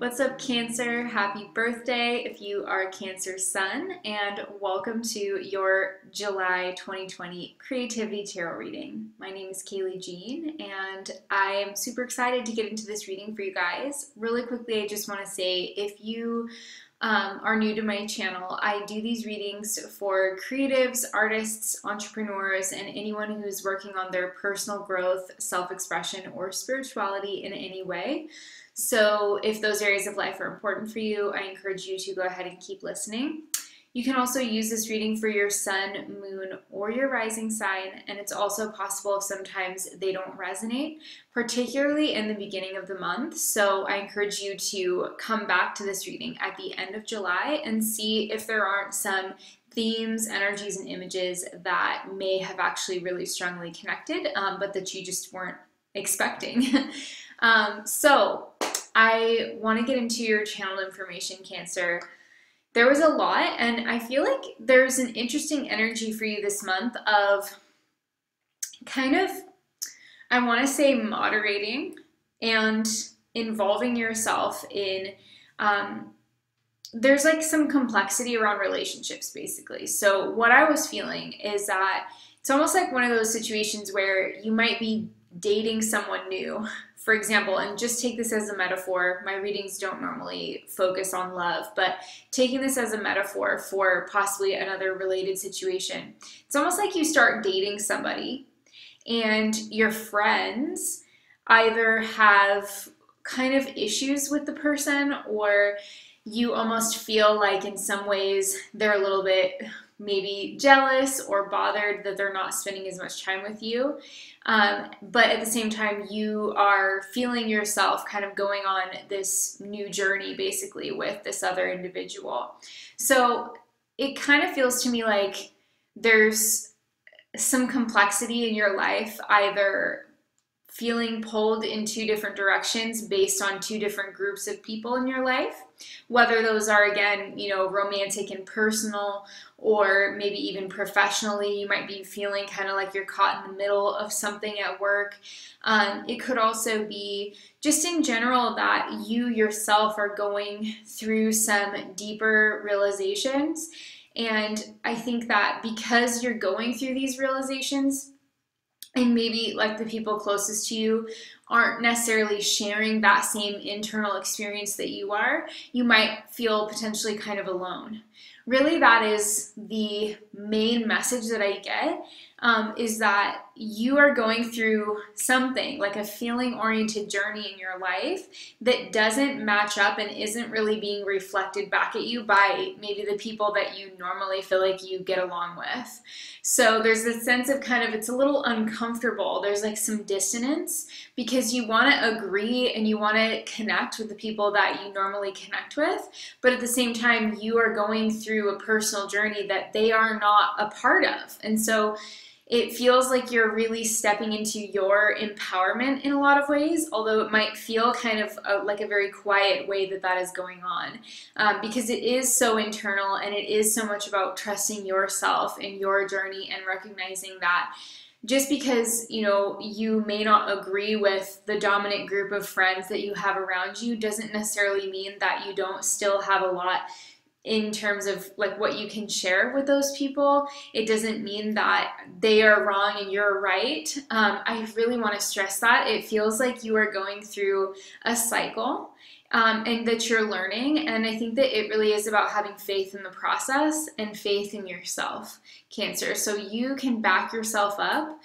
What's up, Cancer? Happy birthday if you are a Cancer sun, and welcome to your July 2020 Creativity Tarot reading. My name is Kayleigh Jean, and I am super excited to get into this reading for you guys. Really quickly, I just want to say, if you are new to my channel, I do these readings for creatives, artists, entrepreneurs, and anyone who's working on their personal growth, self-expression, or spirituality in any way. So if those areas of life are important for you, I encourage you to go ahead and keep listening. You can also use this reading for your sun, moon, or your rising sign, and it's also possible if sometimes they don't resonate, particularly in the beginning of the month. So I encourage you to come back to this reading at the end of July and see if there aren't some themes, energies, and images that may have actually really strongly connected, but that you just weren't expecting. So I want to get into your channel information, Cancer. There was a lot, and I feel like there's an interesting energy for you this month of kind of, I want to say, moderating and involving yourself in, there's like some complexity around relationships, basically. So what I was feeling is that it's almost like one of those situations where you might be dating someone new, for example, and just take this as a metaphor. My readings don't normally focus on love, but taking this as a metaphor for possibly another related situation. It's almost like you start dating somebody and your friends either have kind of issues with the person, or you almost feel like in some ways they're a little bit maybe jealous or bothered that they're not spending as much time with you. But at the same time, you are feeling yourself kind of going on this new journey, basically, with this other individual. So it kind of feels to me like there's some complexity in your life, either feeling pulled in two different directions based on two different groups of people in your life, whether those are, again, you know, romantic and personal, or maybe even professionally. You might be feeling kind of like you're caught in the middle of something at work. It could also be just in general that you yourself are going through some deeper realizations. And I think that because you're going through these realizations, and maybe like the people closest to you aren't necessarily sharing that same internal experience that you are, you might feel potentially kind of alone. Really, that is the main message that I get, is that you are going through something, like a feeling-oriented journey in your life that doesn't match up and isn't really being reflected back at you by maybe the people that you normally feel like you get along with. So there's this sense of kind of, it's a little uncomfortable. There's like some dissonance because you want to agree and you want to connect with the people that you normally connect with, but at the same time, you are going through a personal journey that they are not a part of. And so it feels like you're really stepping into your empowerment in a lot of ways, although it might feel kind of like a very quiet way that that is going on, because it is so internal and it is so much about trusting yourself in your journey and recognizing that just because, you know, you may not agree with the dominant group of friends that you have around you doesn't necessarily mean that you don't still have a lot in terms of like what you can share with those people. It doesn't mean that they are wrong and you're right. I really want to stress that. It feels like you are going through a cycle, and that you're learning. And I think that it really is about having faith in the process and faith in yourself, Cancer. So you can back yourself up.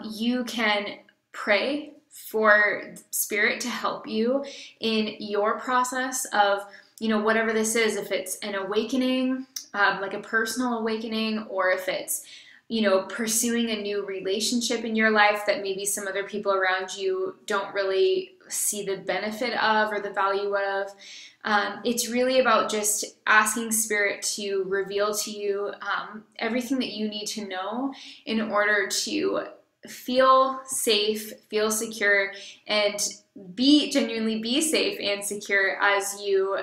You can pray for spirit to help you in your process of, you know, whatever this is, if it's an awakening, like a personal awakening, or if it's, you know, pursuing a new relationship in your life that maybe some other people around you don't really see the benefit of or the value of. It's really about just asking spirit to reveal to you everything that you need to know in order to feel safe, feel secure, and genuinely be safe and secure as you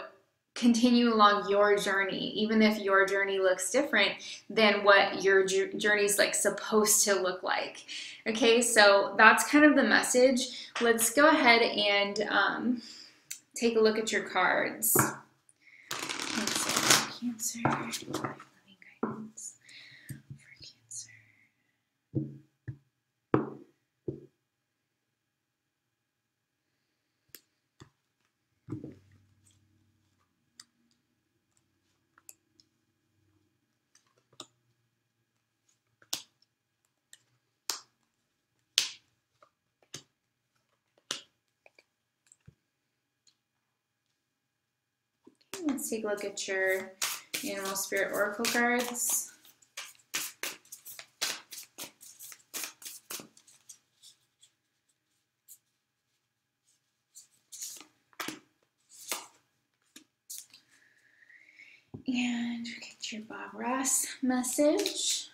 continue along your journey, even if your journey looks different than what your journey is like supposed to look like. Okay, so that's kind of the message. Let's go ahead and take a look at your cards. Cancer, loving guidance for Cancer. Let's take a look at your Animal Spirit Oracle cards. And get your Bob Ross message.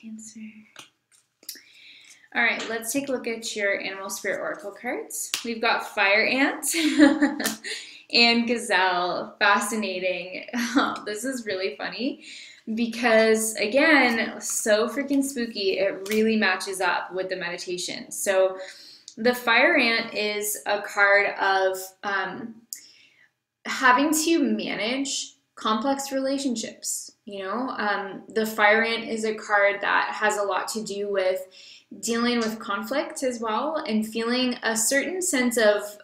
Cancer. All right, let's take a look at your Animal Spirit Oracle cards. We've got Fire Ant and Gazelle. Fascinating. This is really funny because, again, so freaking spooky. It really matches up with the meditation. So the Fire Ant is a card of having to manage complex relationships. You know, the Fire Ant is a card that has a lot to do with dealing with conflict as well, and feeling a certain sense of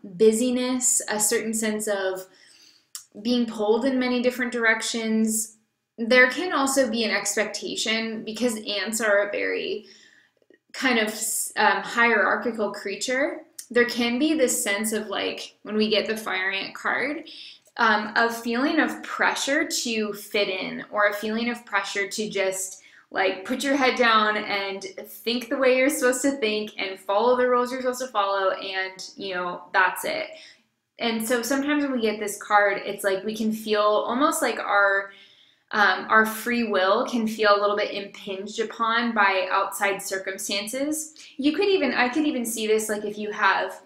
busyness, a certain sense of being pulled in many different directions. There can also be an expectation, because ants are a very kind of hierarchical creature. There can be this sense of, like, when we get the Fire Ant card, a feeling of pressure to fit in, or a feeling of pressure to just like put your head down and think the way you're supposed to think and follow the rules you're supposed to follow, and you know, that's it. And so sometimes when we get this card, it's like we can feel almost like our free will can feel a little bit impinged upon by outside circumstances. I could even see this, like if you have,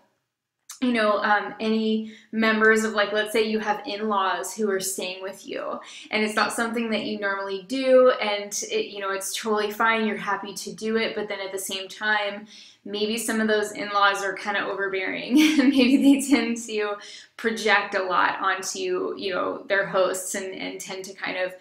you know, any members of, like, let's say you have in-laws who are staying with you, and it's not something that you normally do, and it, you know, it's totally fine, you're happy to do it, but then at the same time, maybe some of those in-laws are kind of overbearing, and maybe they tend to project a lot onto, you know, their hosts, and tend to kind of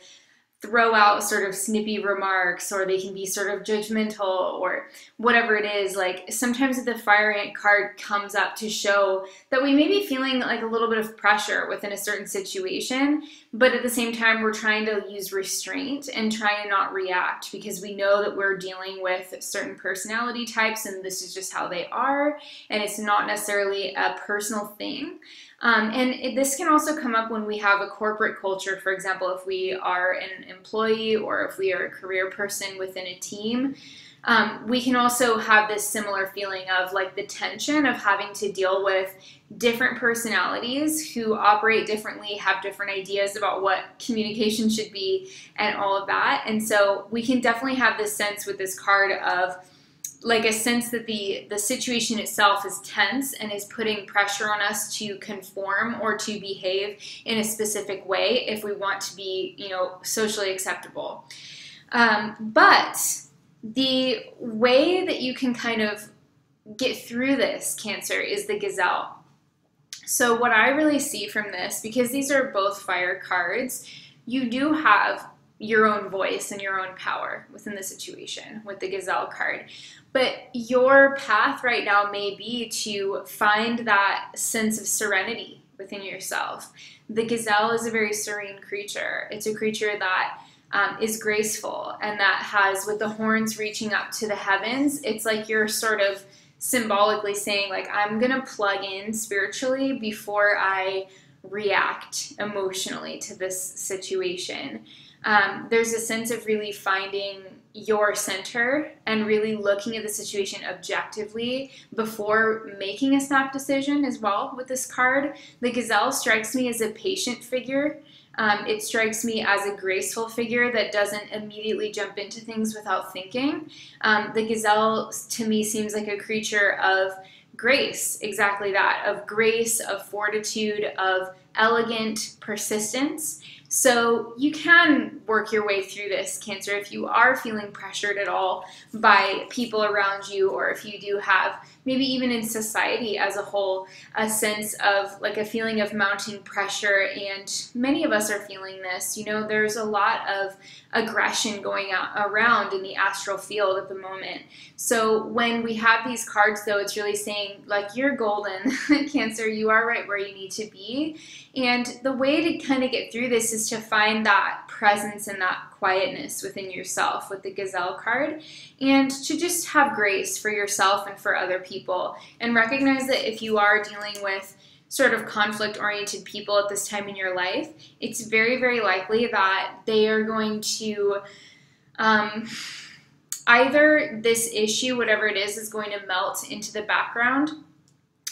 throw out sort of snippy remarks, or they can be sort of judgmental, or whatever it is. Like sometimes the Fire Ant card comes up to show that we may be feeling like a little bit of pressure within a certain situation, but at the same time we're trying to use restraint and try to not react, because we know that we're dealing with certain personality types and this is just how they are, and it's not necessarily a personal thing. This can also come up when we have a corporate culture. For example, if we are an employee or if we are a career person within a team, we can also have this similar feeling of like the tension of having to deal with different personalities who operate differently, have different ideas about what communication should be, and all of that. And so we can definitely have this sense with this card of like a sense that the situation itself is tense and is putting pressure on us to conform or to behave in a specific way if we want to be, you know, socially acceptable. But the way that you can kind of get through this, Cancer, is the Gazelle. So what I really see from this, because these are both fire cards, you do have your own voice and your own power within the situation with the Gazelle card. But your path right now may be to find that sense of serenity within yourself. The Gazelle is a very serene creature. It's a creature that is graceful, and that has, with the horns reaching up to the heavens, it's like you're sort of symbolically saying, like, I'm gonna plug in spiritually before I react emotionally to this situation. There's a sense of really finding your center and really looking at the situation objectively before making a snap decision as well with this card. The gazelle strikes me as a patient figure. It strikes me as a graceful figure that doesn't immediately jump into things without thinking. The gazelle to me seems like a creature of grace, exactly that, of grace, of fortitude, of elegant persistence. So you can work your way through this, Cancer, if you are feeling pressured at all by people around you, or if you do have, maybe even in society as a whole, a sense of like a feeling of mounting pressure. And many of us are feeling this. You know, there's a lot of aggression going around in the astral field at the moment. So when we have these cards, though, it's really saying, like, you're golden, Cancer, you are right where you need to be. And the way to kind of get through this is to find that presence and that quietness within yourself with the gazelle card, and to just have grace for yourself and for other people, and recognize that if you are dealing with sort of conflict-oriented people at this time in your life, it's very, very likely that they are going to either this issue, whatever it is going to melt into the background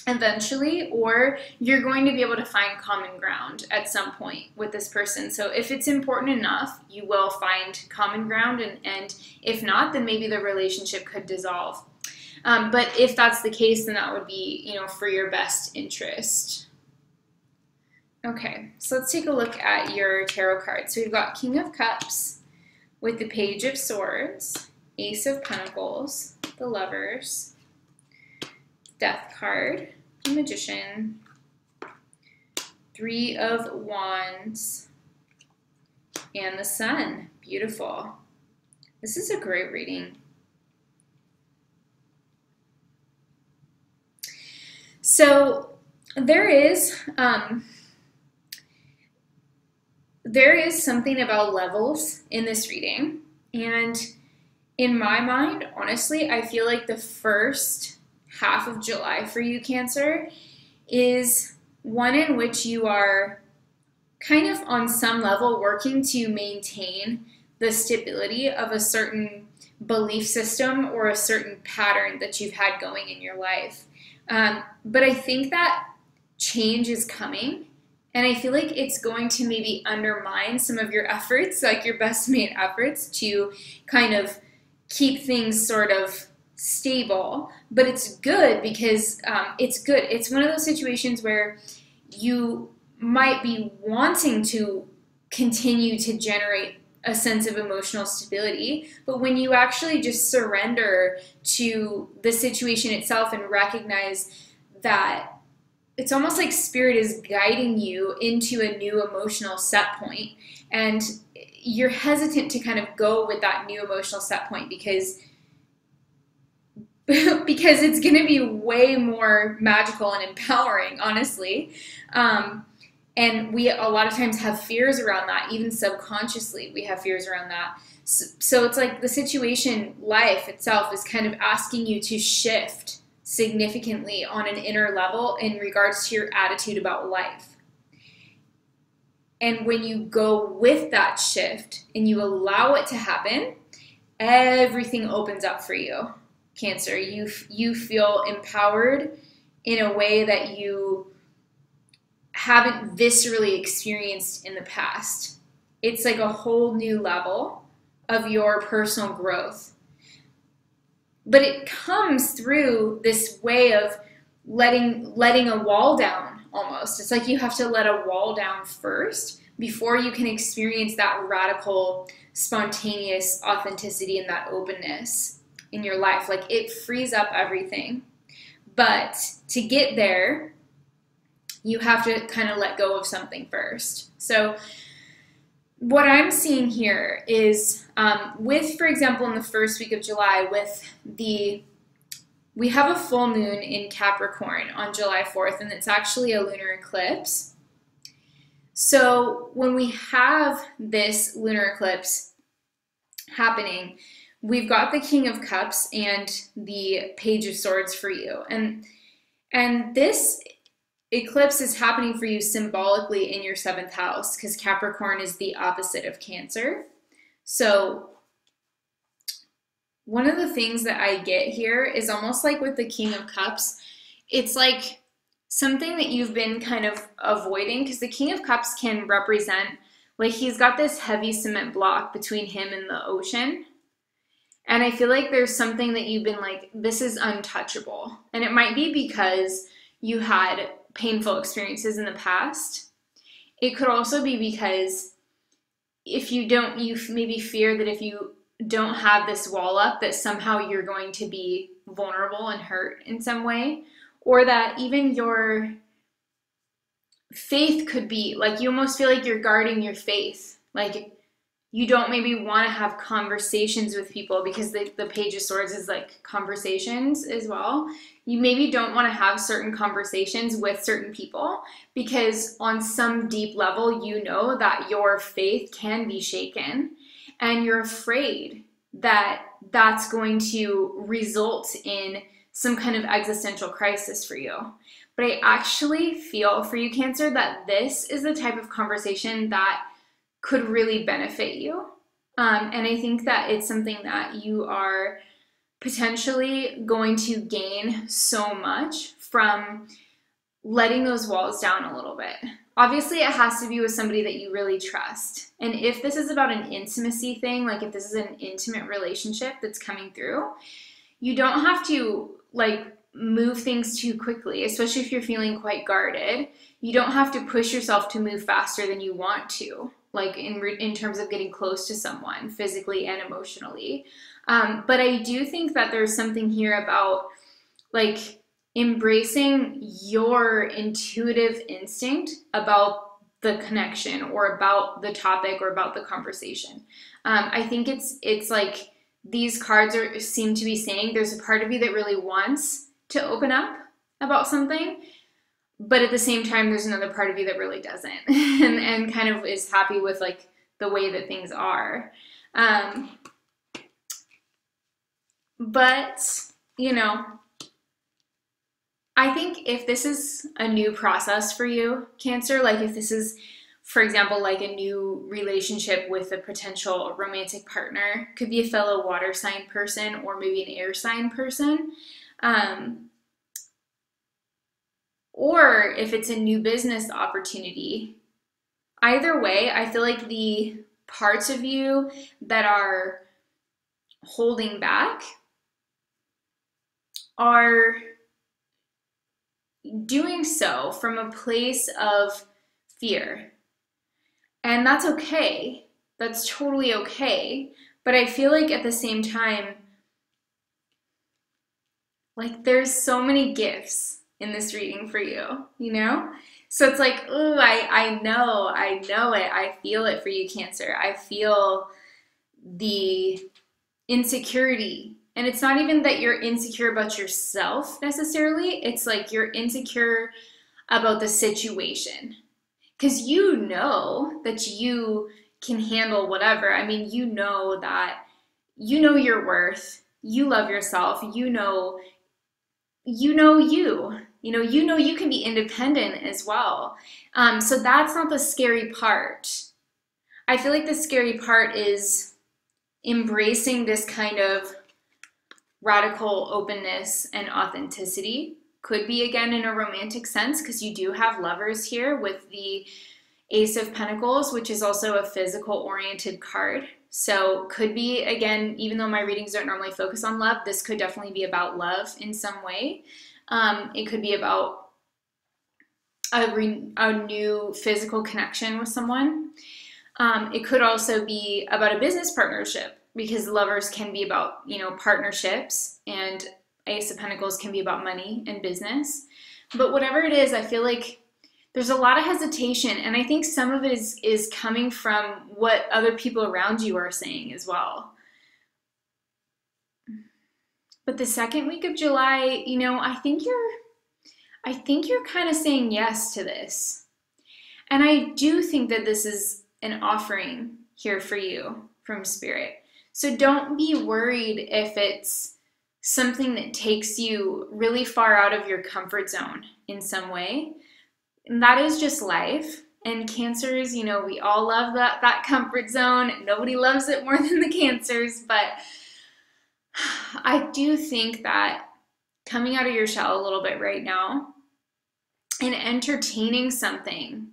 eventually, or you're going to be able to find common ground at some point with this person. So if it's important enough, you will find common ground, and if not, then maybe the relationship could dissolve. But if that's the case, then that would be, you know, for your best interest. Okay, so let's take a look at your tarot cards. So we've got King of Cups with the Page of Swords, Ace of Pentacles, the Lovers, Death card, the Magician, Three of Wands, and the Sun. Beautiful. This is a great reading. So there is something about levels in this reading, and in my mind, honestly, I feel like the first half of July for you, Cancer, is one in which you are kind of on some level working to maintain the stability of a certain belief system or a certain pattern that you've had going in your life. But I think that change is coming, and I feel like it's going to maybe undermine some of your efforts, like your best made efforts to kind of keep things sort of stable. But it's good because it's good. It's one of those situations where you might be wanting to continue to generate a sense of emotional stability, but when you actually just surrender to the situation itself and recognize that it's almost like Spirit is guiding you into a new emotional set point, and you're hesitant to kind of go with that new emotional set point because it's going to be way more magical and empowering, honestly. And we a lot of times have fears around that, even subconsciously we have fears around that. So it's like the situation, life itself, is kind of asking you to shift significantly on an inner level in regards to your attitude about life. And when you go with that shift and you allow it to happen, everything opens up for you, Cancer. You feel empowered in a way that you haven't viscerally experienced in the past. It's like a whole new level of your personal growth. But it comes through this way of letting a wall down almost. It's like you have to let a wall down first before you can experience that radical, spontaneous authenticity and that openness in your life. Like, it frees up everything. But to get there, you have to kind of let go of something first. So what I'm seeing here is with, for example, in the first week of July, we have a full moon in Capricorn on July 4th, and it's actually a lunar eclipse. So when we have this lunar eclipse happening, we've got the King of Cups and the Page of Swords for you. And this eclipse is happening for you symbolically in your 7th house because Capricorn is the opposite of Cancer. So one of the things that I get here is almost like with the King of Cups, it's like something that you've been kind of avoiding, because the King of Cups can represent, like, he's got this heavy cement block between him and the ocean. And I feel like there's something that you've been like, this is untouchable. And it might be because you had painful experiences in the past. It could also be because if you don't, you maybe fear that if you don't have this wall up, that somehow you're going to be vulnerable and hurt in some way. Or that even your faith could be, like, you almost feel like you're guarding your faith. Like, you don't maybe want to have conversations with people, because the Page of Swords is like conversations as well. You maybe don't want to have certain conversations with certain people because on some deep level, you know that your faith can be shaken and you're afraid that that's going to result in some kind of existential crisis for you. But I actually feel for you, Cancer, that this is the type of conversation that could really benefit you. And I think that it's something that you are potentially going to gain so much from letting those walls down a little bit. Obviously, it has to be with somebody that you really trust. And if this is about an intimacy thing, like if this is an intimate relationship that's coming through, you don't have to like move things too quickly, especially if you're feeling quite guarded. You don't have to push yourself to move faster than you want to, like in terms of getting close to someone physically and emotionally. But I do think that there's something here about like embracing your intuitive instinct about the connection or about the topic or about the conversation. I think it's like these cards seem to be saying there's a part of you that really wants to open up about something, but at the same time, there's another part of you that really doesn't and kind of is happy with like the way that things are. But, you know, I think if this is a new process for you, Cancer, like if this is, for example, like a new relationship with a potential romantic partner, could be a fellow water sign person or maybe an air sign person. Or if it's a new business opportunity, either way, I feel like the parts of you that are holding back are doing so from a place of fear. And that's okay. That's totally okay. But I feel like at the same time, like there's so many gifts in this reading for you, you know? So it's like, oh, I know it. I feel it for you, Cancer. I feel the insecurity. And it's not even that you're insecure about yourself necessarily. It's like you're insecure about the situation. Because you know that you can handle whatever. I mean, you know that you know your worth. You love yourself. You know you. You know you can be independent as well. So that's not the scary part. I feel like the scary part is embracing this kind of radical openness and authenticity. Could be, again, in a romantic sense, because you do have Lovers here with the Ace of Pentacles, which is also a physical-oriented card. So could be, again, even though my readings don't normally focus on love, this could definitely be about love in some way. It could be about a new physical connection with someone. It could also be about a business partnership, because Lovers can be about, you know, partnerships, and Ace of Pentacles can be about money and business. But whatever it is, I feel like there's a lot of hesitation, and I think some of it is coming from what other people around you are saying as well. But the second week of July, you know, I think you're kind of saying yes to this. And I do think that this is an offering here for you from Spirit. So don't be worried if it's something that takes you really far out of your comfort zone in some way. And that is just life. And Cancers, you know, we all love that comfort zone. Nobody loves it more than the Cancers, but I do think that coming out of your shell a little bit right now and entertaining something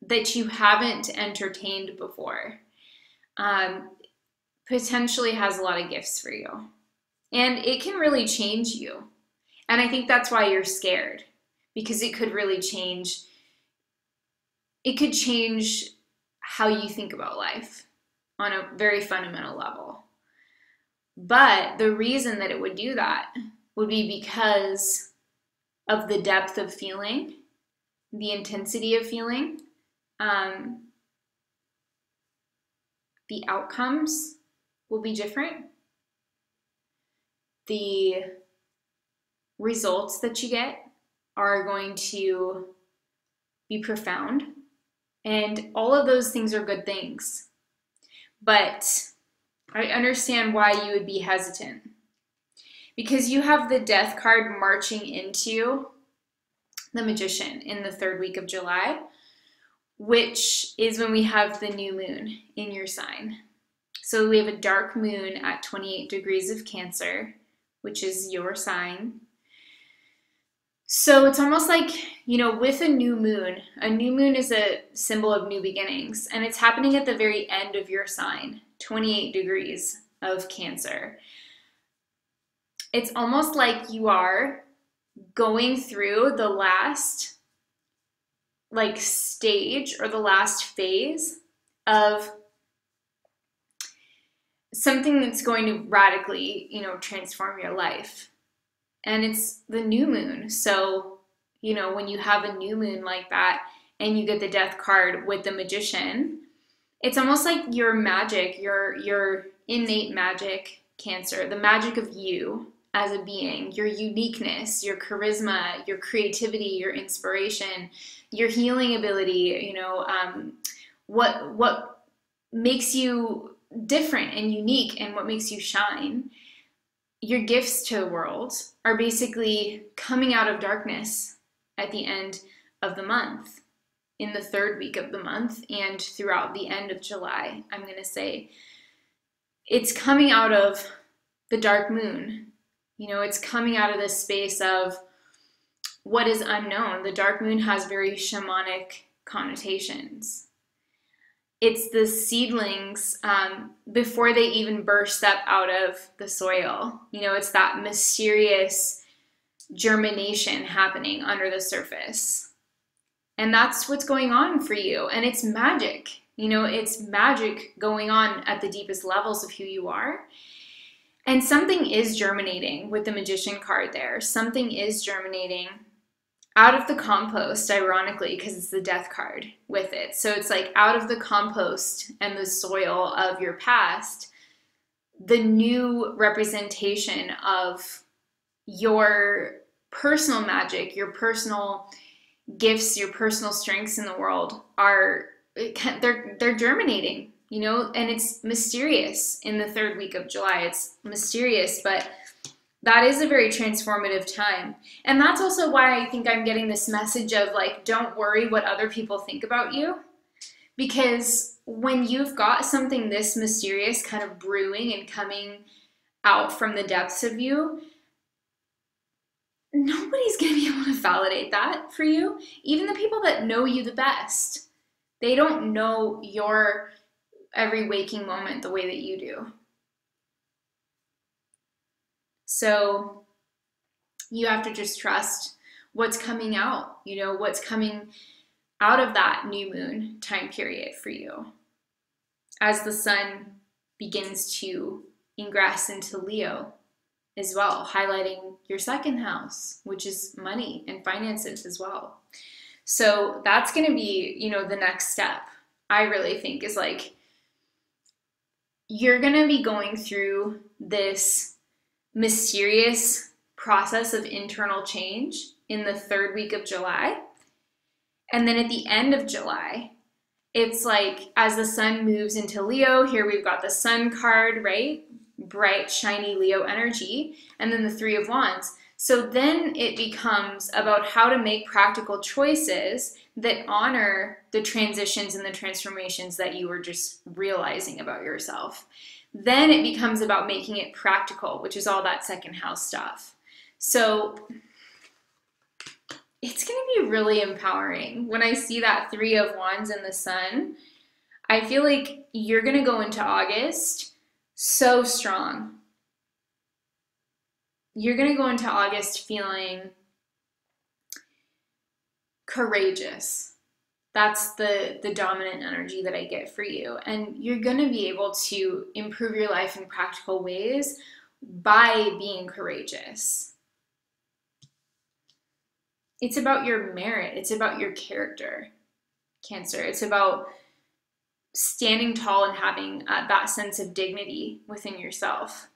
that you haven't entertained before potentially has a lot of gifts for you. And it can really change you. And I think that's why you're scared, because it could really change. It could change how you think about life on a very fundamental level. But the reason that it would do that would be because of the depth of feeling, the intensity of feeling, the outcomes will be different. The results that you get are going to be profound. And all of those things are good things. But I understand why you would be hesitant. Because you have the Death card marching into the Magician in the 3rd week of July, which is when we have the new moon in your sign. So we have a dark moon at 28 degrees of Cancer, which is your sign. So it's almost like, you know, with a new moon is a symbol of new beginnings, and it's happening at the very end of your sign, 28 degrees of Cancer. It's almost like you are going through the last stage or the last phase of something that's going to radically, you know, transform your life. And it's the new moon. So, you know, when you have a new moon like that and you get the Death card with the Magician, it's almost like your magic, your innate magic, Cancer, the magic of you as a being, your uniqueness, your charisma, your creativity, your inspiration, your healing ability, you know, what makes you different and unique and what makes you shine. Your gifts to the world are basically coming out of darkness at the end of the month, in the 3rd week of the month, and throughout the end of July. I'm going to say it's coming out of the dark moon. You know, it's coming out of this space of what is unknown. The dark moon has very shamanic connotations. It's the seedlings before they even burst up out of the soil. You know, it's that mysterious germination happening under the surface. And that's what's going on for you. And it's magic. You know, it's magic going on at the deepest levels of who you are. And something is germinating with the Magician card there. Something is germinating out of the compost, ironically, because it's the Death card with it. So it's like out of the compost and the soil of your past, the new representation of your personal magic, your personal gifts, your personal strengths in the world they're germinating, you know, and it's mysterious in the 3rd week of July. It's mysterious, but that is a very transformative time. And that's also why I think I'm getting this message of like, don't worry what other people think about you. Because when you've got something this mysterious kind of brewing and coming out from the depths of you, nobody's going to be able to validate that for you. Even the people that know you the best, they don't know your every waking moment the way that you do. So you have to just trust what's coming out, you know, what's coming out of that new moon time period for you. As the sun begins to ingress into Leo as well, highlighting your 2nd house, which is money and finances as well. So that's going to be, you know, the next step, I really think, is like, you're going to be going through this mysterious process of internal change in the 3rd week of July. And then at the end of July, it's like as the sun moves into Leo, here we've got the Sun card, right? Bright, shiny Leo energy. And then the 3 of Wands. So then it becomes about how to make practical choices that honor the transitions and the transformations that you were just realizing about yourself. Then it becomes about making it practical, which is all that second house stuff. So it's going to be really empowering. When I see that 3 of Wands in the sun, I feel like you're going to go into August so strong. You're going to go into August feeling courageous. That's the dominant energy that I get for you. And you're going to be able to improve your life in practical ways by being courageous. It's about your merit. It's about your character, Cancer. It's about standing tall and having that sense of dignity within yourself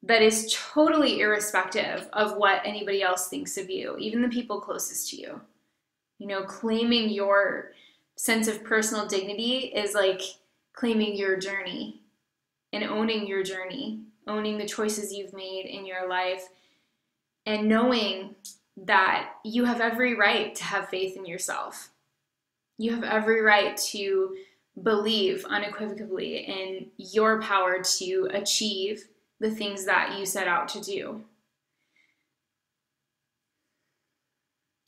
that is totally irrespective of what anybody else thinks of you, even the people closest to you. You know, claiming your sense of personal dignity is like claiming your journey and owning your journey, owning the choices you've made in your life, and knowing that you have every right to have faith in yourself. You have every right to believe unequivocally in your power to achieve the things that you set out to do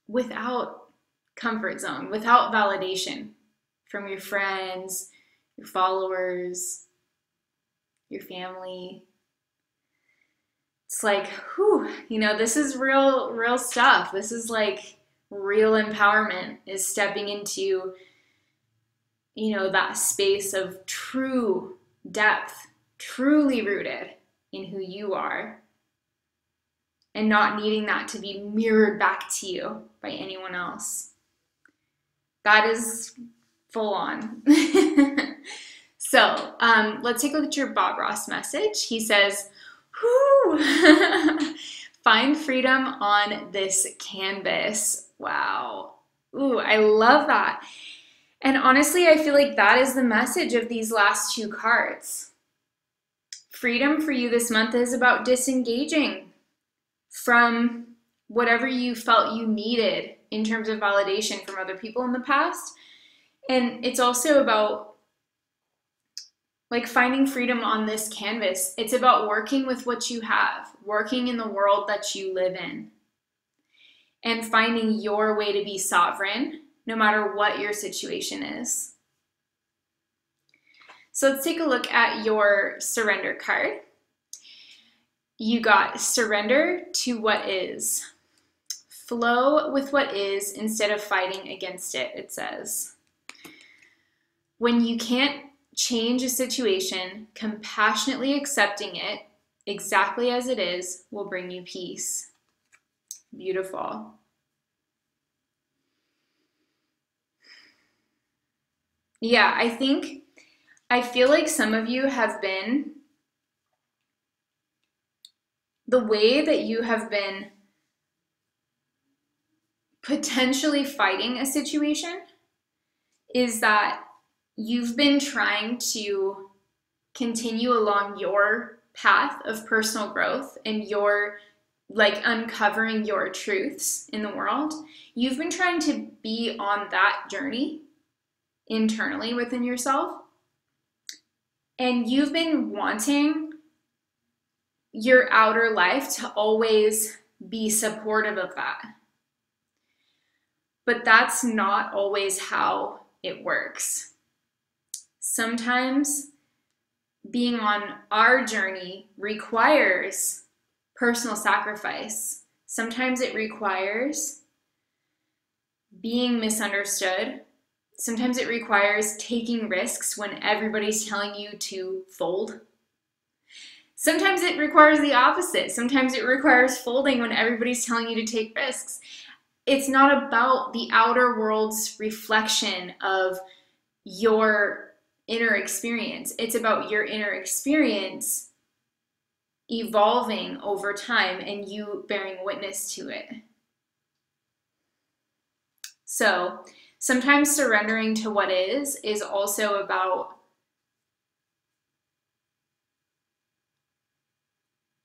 without comfort zone, without validation from your friends, your followers, your family. It's like, whew, you know, this is real stuff. This is like real empowerment, is stepping into, you know, that space of true depth, truly rooted in who you are, and not needing that to be mirrored back to you by anyone else. That is full on. So let's take a look at your Bob Ross message. He says, whoo, find freedom on this canvas. Wow. Ooh, I love that. And honestly, I feel like that is the message of these last 2 cards. Freedom for you this month is about disengaging from whatever you felt you needed in terms of validation from other people in the past. And it's also about like finding freedom on this canvas. It's about working with what you have, working in the world that you live in, and finding your way to be sovereign no matter what your situation is. So let's take a look at your surrender card. You got surrender to what is. Flow with what is instead of fighting against it, it says. When you can't change a situation, compassionately accepting it exactly as it is will bring you peace. Beautiful. Yeah, I feel like some of you have been, the way that you have been potentially fighting a situation is that you've been trying to continue along your path of personal growth and your like uncovering your truths in the world. You've been trying to be on that journey internally within yourself. And you've been wanting your outer life to always be supportive of that. But that's not always how it works. Sometimes being on our journey requires personal sacrifice. Sometimes it requires being misunderstood. Sometimes it requires taking risks when everybody's telling you to fold. Sometimes it requires the opposite. Sometimes it requires folding when everybody's telling you to take risks. It's not about the outer world's reflection of your inner experience. It's about your inner experience evolving over time and you bearing witness to it. So sometimes surrendering to what is also about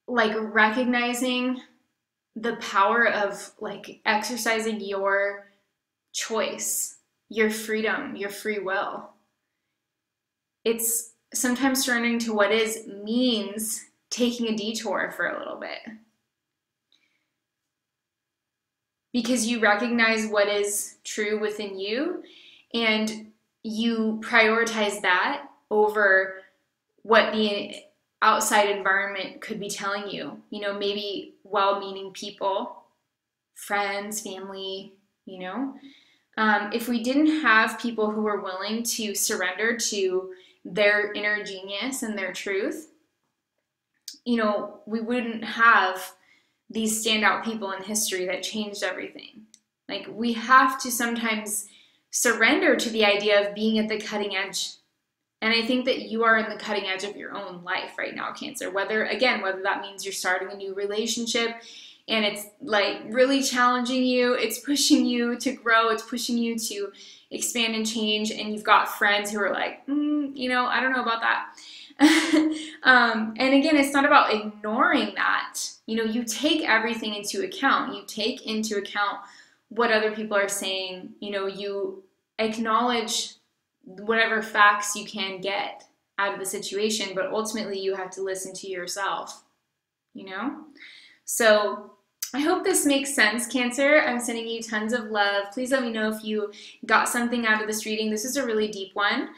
like recognizing the power of like exercising your choice, your freedom, your free will. It's sometimes surrendering to what is means taking a detour for a little bit. Because you recognize what is true within you and you prioritize that over what the outside environment could be telling you. You know, maybe well-meaning people, friends, family, you know. If we didn't have people who were willing to surrender to their inner genius and their truth, you know, we wouldn't have these standout people in history that changed everything. Like, we have to sometimes surrender to the idea of being at the cutting edge. And I think that you are in the cutting edge of your own life right now, Cancer. Whether that means you're starting a new relationship and it's like really challenging you, it's pushing you to grow, it's pushing you to expand and change, and you've got friends who are like, you know, I don't know about that. And again, it's not about ignoring that. You know, you take everything into account. You take into account what other people are saying. You know, you acknowledge whatever facts you can get out of the situation, but ultimately you have to listen to yourself, you know? So I hope this makes sense, Cancer. I'm sending you tons of love. Please let me know if you got something out of this reading. This is a really deep one.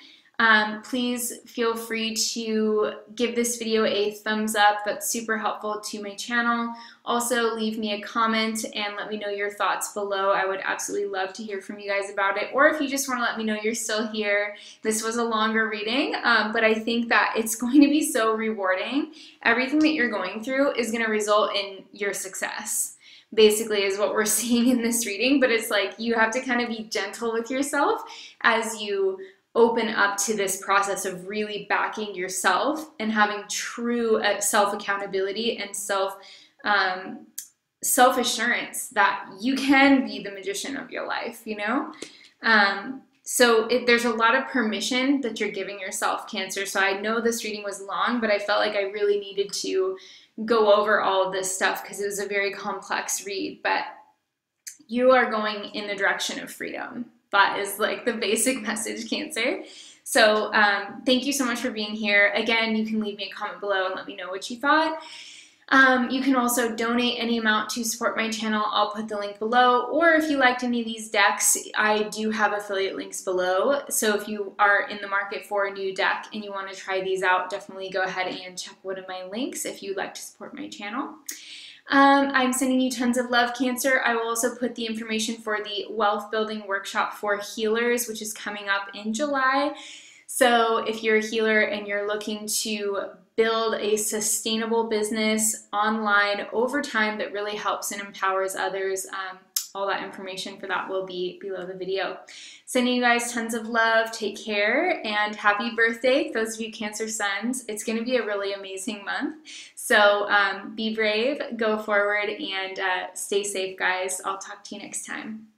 Please feel free to give this video a thumbs up. That's super helpful to my channel. Also, leave me a comment and let me know your thoughts below. I would absolutely love to hear from you guys about it. Or if you just want to let me know you're still here. This was a longer reading, but I think that it's going to be so rewarding. Everything that you're going through is going to result in your success, basically, is what we're seeing in this reading. But it's like you have to kind of be gentle with yourself as you open up to this process of really backing yourself and having true self-accountability and self-assurance that you can be the magician of your life, you know? So there's a lot of permission that you're giving yourself, Cancer. So I know this reading was long, but I felt like I really needed to go over all of this stuff because it was a very complex read. But you are going in the direction of freedom. That is like the basic message, Cancer. So thank you so much for being here. Again, you can leave me a comment below and let me know what you thought. You can also donate any amount to support my channel. I'll put the link below. Or if you liked any of these decks, I do have affiliate links below. So if you are in the market for a new deck and you want to try these out, definitely go ahead and check one of my links if you'd like to support my channel. I'm sending you tons of love, Cancer. I will also put the information for the wealth building workshop for healers, which is coming up in July. So if you're a healer and you're looking to build a sustainable business online over time that really helps and empowers others, all that information for that will be below the video. Sending you guys tons of love. Take care and happy birthday, those of you Cancer suns. It's going to be a really amazing month. So be brave, go forward, and stay safe, guys. I'll talk to you next time.